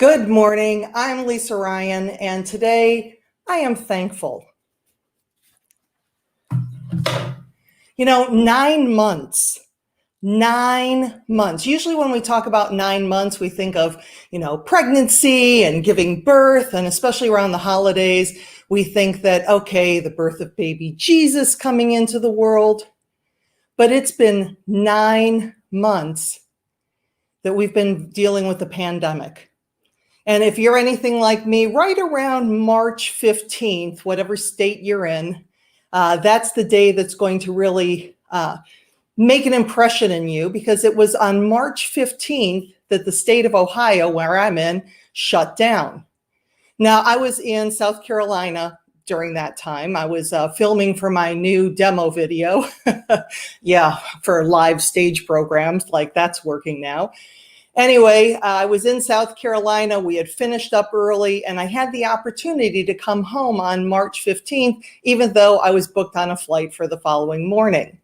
Good morning. I'm Lisa Ryan, and today I am thankful. 9 months. 9 months. Usually when we talk about 9 months, we think of, pregnancy and giving birth, and especially around the holidays, we think that, okay, the birth of baby Jesus coming into the world. But it's been 9 months that we've been dealing with the pandemic. And if you're anything like me, right around March 15th, whatever state you're in, that's the day that's going to really make an impression in you, because it was on March 15th that the state of Ohio, where I'm in, shut down. Now, I was in South Carolina during that time. I was filming for my new demo video. Yeah, for live stage programs, like that's working now. Anyway, I was in South Carolina. We had finished up early, and I had the opportunity to come home on March 15th, even though I was booked on a flight for the following morning.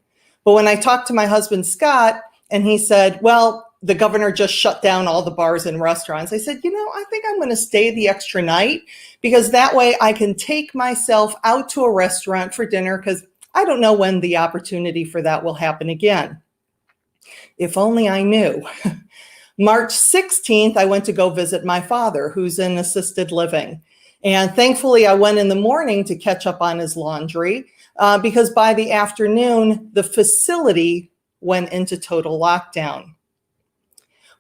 But when I talked to my husband, Scott, and he said, well, the governor just shut down all the bars and restaurants, I said, I think I'm going to stay the extra night, because that way I can take myself out to a restaurant for dinner, because I don't know when the opportunity for that will happen again. If only I knew. March 16th, I went to go visit my father, who's in assisted living. And thankfully, I went in the morning to catch up on his laundry, because by the afternoon, the facility went into total lockdown.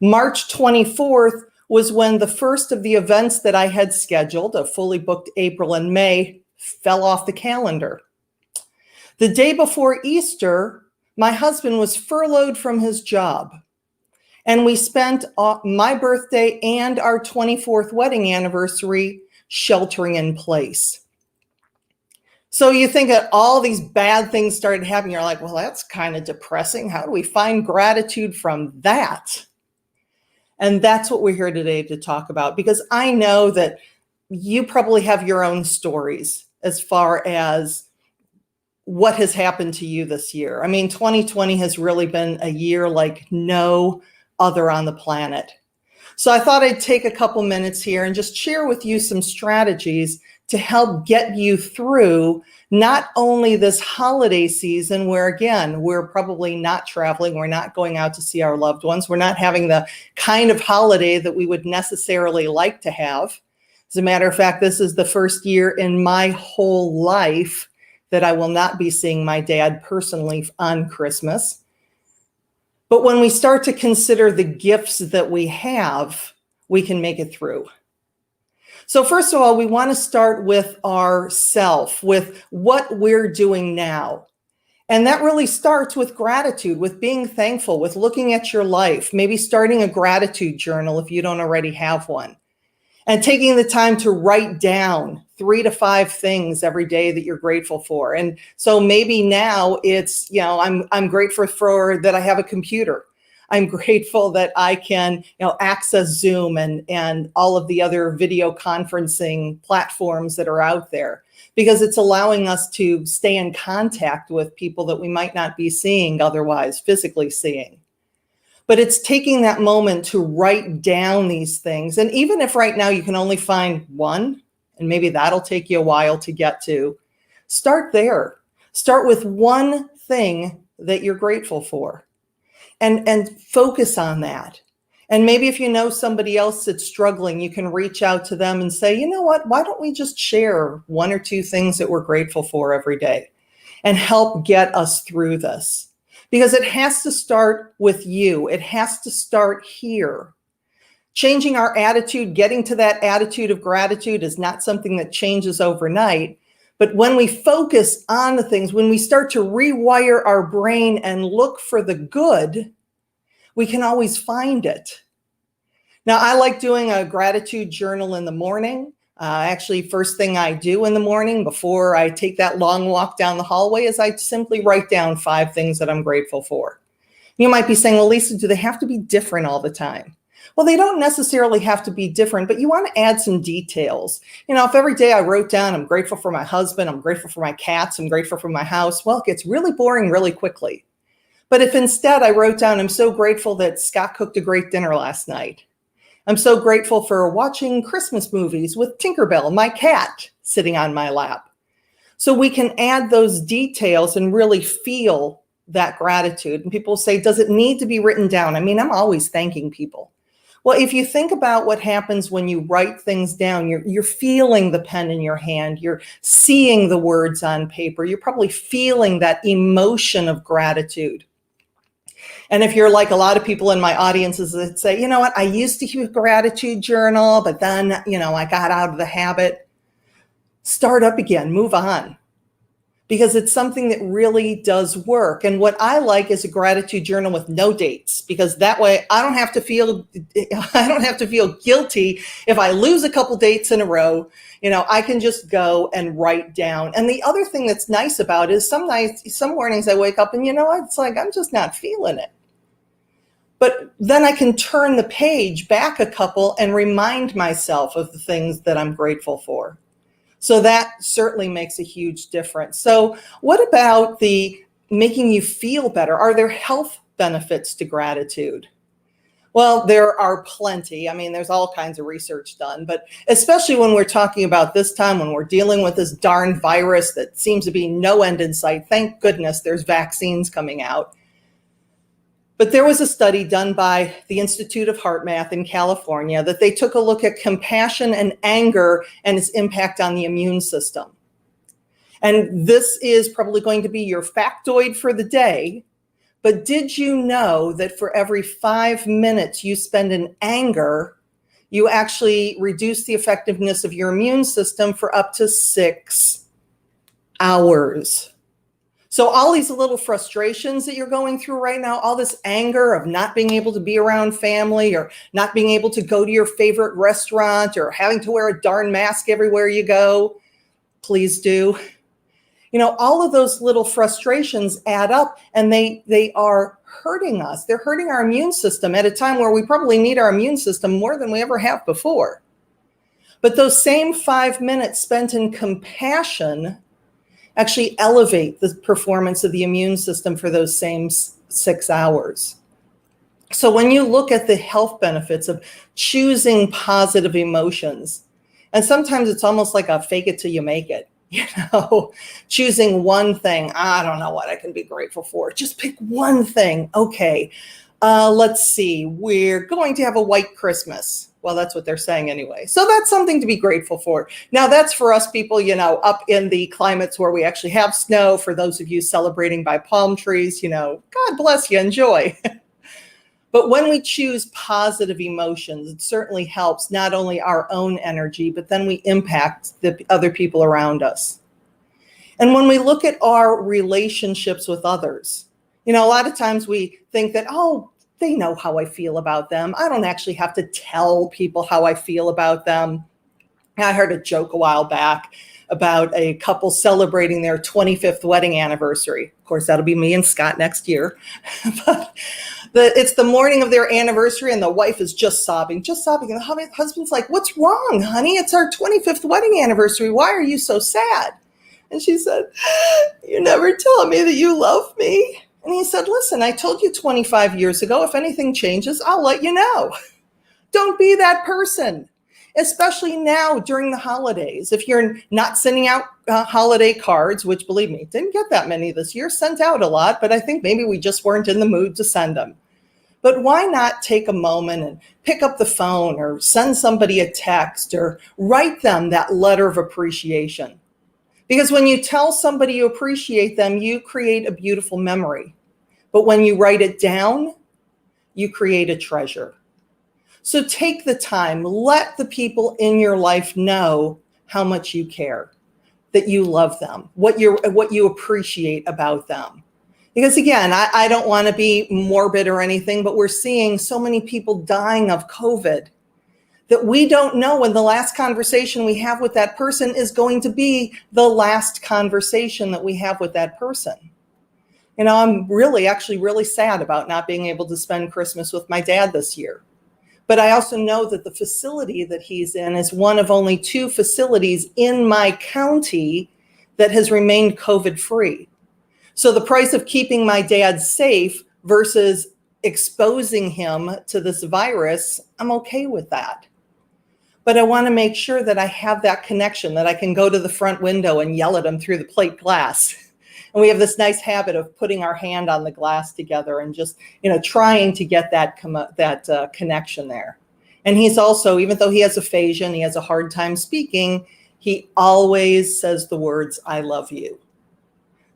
March 24th was when the first of the events that I had scheduled, a fully booked April and May, fell off the calendar. The day before Easter, my husband was furloughed from his job. And we spent my birthday and our 24th wedding anniversary sheltering in place. So you think that all these bad things started happening. You're like, well, that's kind of depressing. How do we find gratitude from that? And that's what we're here today to talk about, because I know that you probably have your own stories as far as what has happened to you this year. I mean, 2020 has really been a year like no other on the planet. So I thought I'd take a couple minutes here and just share with you some strategies to help get you through not only this holiday season, where again, we're probably not traveling, we're not going out to see our loved ones, we're not having the kind of holiday that we would necessarily like to have. As a matter of fact, this is the first year in my whole life that I will not be seeing my dad personally on Christmas. But when we start to consider the gifts that we have, we can make it through. So first of all, we want to start with ourself, with what we're doing now. And that really starts with gratitude, with being thankful, with looking at your life, maybe starting a gratitude journal if you don't already have one. And taking the time to write down 3 to 5 things every day that you're grateful for. And so maybe now it's, I'm grateful for that I have a computer. I'm grateful that I can, access Zoom and all of the other video conferencing platforms that are out there, because it's allowing us to stay in contact with people that we might not be seeing otherwise, physically seeing. But it's taking that moment to write down these things. And even if right now you can only find one, and maybe that'll take you a while to get to, start there. Start with one thing that you're grateful for and focus on that. And maybe if you know somebody else that's struggling, you can reach out to them and say, you know what, why don't we just share 1 or 2 things that we're grateful for every day and help get us through this? Because it has to start with you. It has to start here. Changing our attitude, getting to that attitude of gratitude is not something that changes overnight. But when we focus on the things, when we start to rewire our brain and look for the good, we can always find it. Now, I like doing a gratitude journal in the morning. Actually, first thing I do in the morning before I take that long walk down the hallway is I simply write down 5 things that I'm grateful for. You might be saying, well, Lisa, do they have to be different all the time? Well, they don't necessarily have to be different, but you want to add some details. If every day I wrote down, I'm grateful for my husband, I'm grateful for my cats, I'm grateful for my house, well, it gets really boring really quickly. But if instead I wrote down, I'm so grateful that Scott cooked a great dinner last night. I'm so grateful for watching Christmas movies with Tinkerbell, my cat, sitting on my lap. So we can add those details and really feel that gratitude. And people say, does it need to be written down? I mean, I'm always thanking people. Well, if you think about what happens when you write things down, you're feeling the pen in your hand, you're seeing the words on paper, you're probably feeling that emotion of gratitude. And if you're like a lot of people in my audiences that say, you know what, I used to keep a gratitude journal, but then, I got out of the habit, start up again, move on. Because it's something that really does work. And what I like is a gratitude journal with no dates, because that way I don't have to feel guilty if I lose a couple dates in a row. I can just go and write down. And the other thing that's nice about it is some mornings I wake up and it's like I'm just not feeling it. But then I can turn the page back a couple and remind myself of the things that I'm grateful for. So that certainly makes a huge difference. So what about the making you feel better? Are there health benefits to gratitude? Well, there are plenty. I mean, there's all kinds of research done, but especially when we're talking about this time, when we're dealing with this darn virus that seems to be no end in sight. Thank goodness there's vaccines coming out. But there was a study done by the Institute of Heart Math in California that they took a look at compassion and anger and its impact on the immune system. And this is probably going to be your factoid for the day. But did you know that for every 5 minutes you spend in anger, you actually reduce the effectiveness of your immune system for up to 6 hours? So all these little frustrations that you're going through right now, all this anger of not being able to be around family or not being able to go to your favorite restaurant or having to wear a darn mask everywhere you go, please do. All of those little frustrations add up and they are hurting us. They're hurting our immune system at a time where we probably need our immune system more than we ever have before. But those same 5 minutes spent in compassion actually elevate the performance of the immune system for those same 6 hours. So when you look at the health benefits of choosing positive emotions, and sometimes it's almost like a fake it till you make it, choosing one thing. I don't know what I can be grateful for. Just pick one thing. Okay, let's see. We're going to have a white Christmas. Well, that's what they're saying anyway. So that's something to be grateful for. Now, that's for us people, up in the climates where we actually have snow. For those of you celebrating by palm trees, God bless you, enjoy. But when we choose positive emotions, it certainly helps not only our own energy, but then we impact the other people around us. And when we look at our relationships with others, a lot of times we think that, they know how I feel about them. I don't actually have to tell people how I feel about them. I heard a joke a while back about a couple celebrating their 25th wedding anniversary. Of course, that'll be me and Scott next year. But it's the morning of their anniversary and the wife is just sobbing. And the husband's like, "What's wrong, honey? It's our 25th wedding anniversary. Why are you so sad?" And she said, "You never tell me that you love me." And he said, "Listen, I told you 25 years ago, if anything changes, I'll let you know." Don't be that person, especially now during the holidays. If you're not sending out holiday cards, which believe me, didn't get that many this year, sent out a lot, but I think maybe we just weren't in the mood to send them. But why not take a moment and pick up the phone or send somebody a text or write them that letter of appreciation? Because when you tell somebody you appreciate them, you create a beautiful memory. But when you write it down, you create a treasure. So take the time, let the people in your life know how much you care, that you love them, what you appreciate about them. Because again, I don't want to be morbid or anything, but we're seeing so many people dying of COVID that we don't know when the last conversation we have with that person is going to be the last conversation that we have with that person. I'm really sad about not being able to spend Christmas with my dad this year. But I also know that the facility that he's in is one of only 2 facilities in my county that has remained COVID-free. So the price of keeping my dad safe versus exposing him to this virus, I'm okay with that. But I want to make sure that I have that connection, that I can go to the front window and yell at him through the plate glass. And we have this nice habit of putting our hand on the glass together and just, trying to get that connection there. And he's also, even though he has aphasia and he has a hard time speaking, he always says the words, "I love you."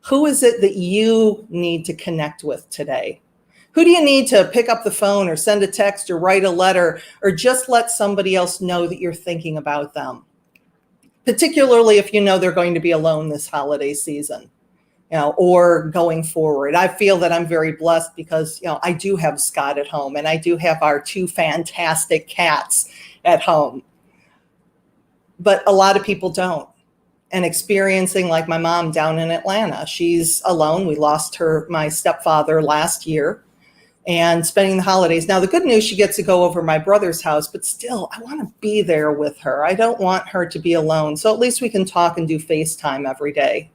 Who is it that you need to connect with today? Who do you need to pick up the phone or send a text or write a letter or just let somebody else know that you're thinking about them? Particularly if you know they're going to be alone this holiday season, or going forward. I feel that I'm very blessed because, I do have Scott at home and I do have our 2 fantastic cats at home. But a lot of people don't. And experiencing, like my mom down in Atlanta, she's alone. We lost my stepfather last year. And spending the holidays. Now, the good news, she gets to go over my brother's house, but still, I want to be there with her. I don't want her to be alone. So at least we can talk and do FaceTime every day.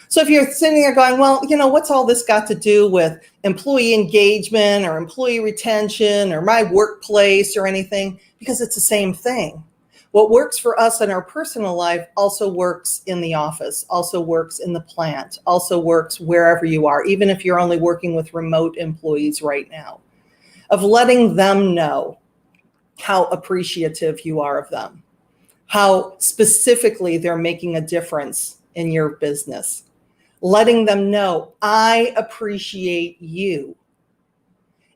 So if you're sitting there going, well, what's all this got to do with employee engagement or employee retention or my workplace or anything? Because it's the same thing. What works for us in our personal life also works in the office, also works in the plant, also works wherever you are, even if you're only working with remote employees right now, of letting them know how appreciative you are of them, how specifically they're making a difference in your business, letting them know, I appreciate you.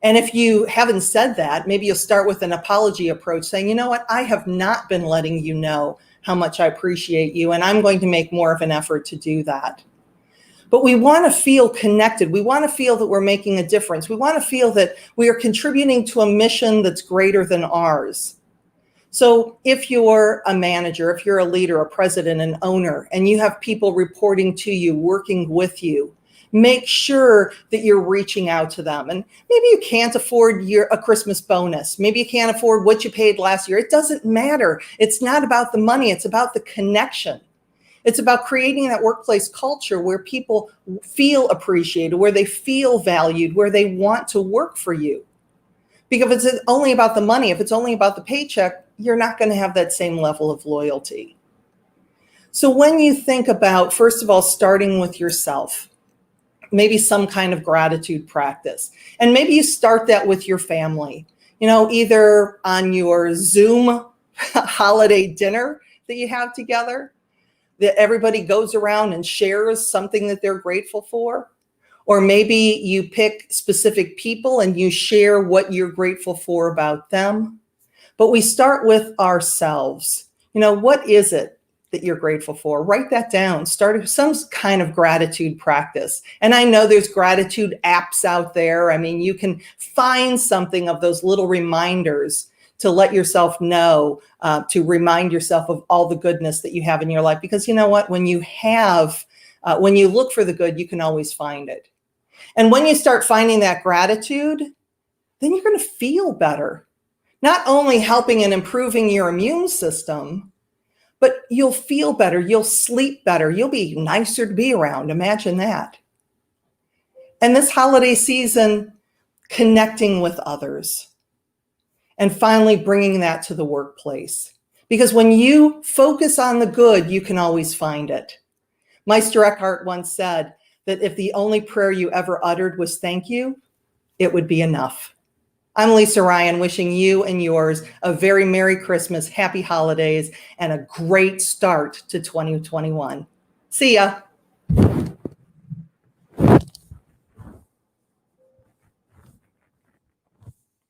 And if you haven't said that, maybe you'll start with an apology approach saying, you know what, I have not been letting you know how much I appreciate you, and I'm going to make more of an effort to do that. But we want to feel connected. We want to feel that we're making a difference. We want to feel that we are contributing to a mission that's greater than ours. So if you're a manager, if you're a leader, a president, an owner, and you have people reporting to you, working with you, make sure that you're reaching out to them. And maybe you can't afford a Christmas bonus. Maybe you can't afford what you paid last year. It doesn't matter. It's not about the money. It's about the connection. It's about creating that workplace culture where people feel appreciated, where they feel valued, where they want to work for you. Because if it's only about the money, if it's only about the paycheck, you're not going to have that same level of loyalty. So when you think about, first of all, starting with yourself, maybe some kind of gratitude practice. And maybe you start that with your family, either on your Zoom holiday dinner that you have together, that everybody goes around and shares something that they're grateful for. Or maybe you pick specific people and you share what you're grateful for about them. But we start with ourselves. What is it that you're grateful for? Write that down. Start some kind of gratitude practice. And I know there's gratitude apps out there. I mean, you can find something of those little reminders to let yourself know, to remind yourself of all the goodness that you have in your life. Because you know what? When you look for the good, you can always find it. And when you start finding that gratitude, then you're going to feel better. Not only helping and improving your immune system, but you'll feel better, you'll sleep better, you'll be nicer to be around. Imagine that. And this holiday season, connecting with others. And finally, bringing that to the workplace. Because when you focus on the good, you can always find it. Meister Eckhart once said that if the only prayer you ever uttered was thank you, it would be enough. I'm Lisa Ryan, wishing you and yours a very Merry Christmas, Happy Holidays, and a great start to 2021. See ya.